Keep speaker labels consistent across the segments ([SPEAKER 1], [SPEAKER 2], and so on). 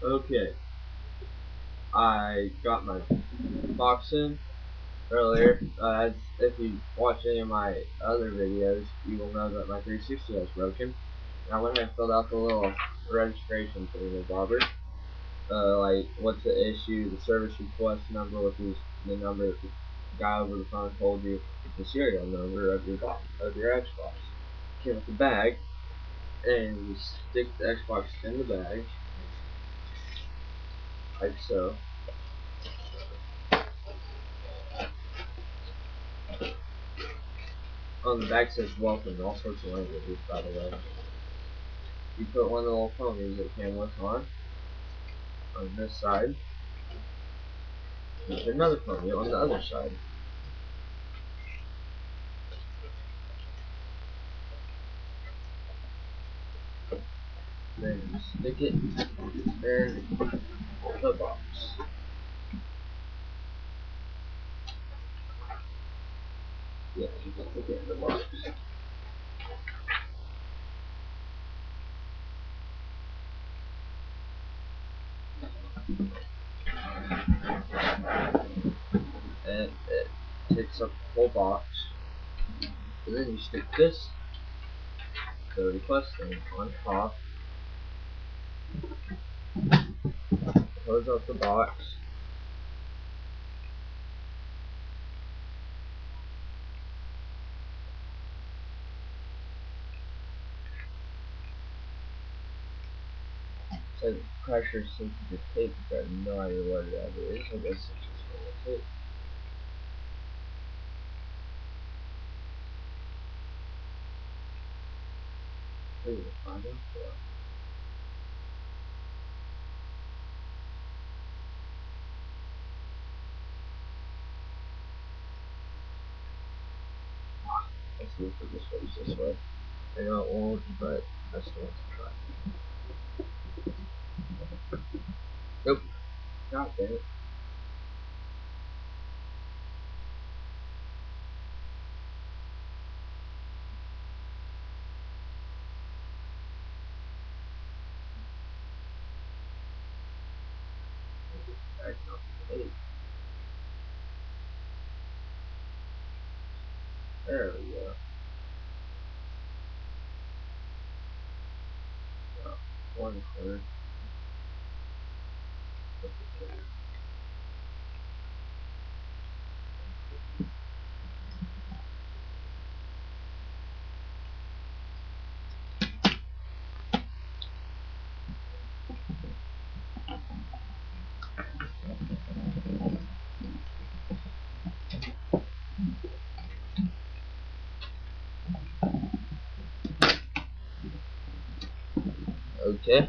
[SPEAKER 1] Okay, I got my box in earlier. As if you watch any of my other videos, you will know that my 360 was broken. And I went ahead and filled out the little registration thing with Robert. Like what's the issue, the service request number, which is the number that the guy over the phone told you, the serial number of your box, of your Xbox. Came with the bag, and you stick the Xbox in the bag, like so. On the back says welcome in all sorts of languages, by the way. You put one of the little ponies that came with on this side. You put another pony on the other side. Then you stick it in the box. Yeah, you stick it in the box. And it takes up the whole box. And then you stick this, the request thing, on top. Close up the box. So pressure sensitive tape, which I have no idea what that is. I guess it's just normal tape. Maybe we'll find out. Yeah. Let's see if it just goes this way. I know it won't, but I still want to try. Nope. God damn it. That's not the tape. There we go. One corner. Okay.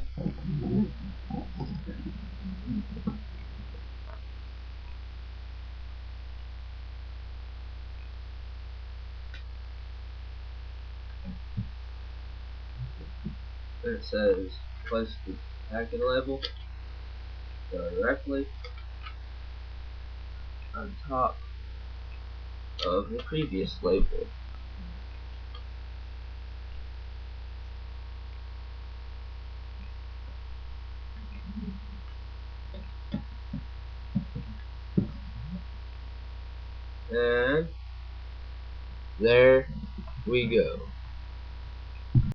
[SPEAKER 1] It says place the packing label directly on top of the previous label. And there we go.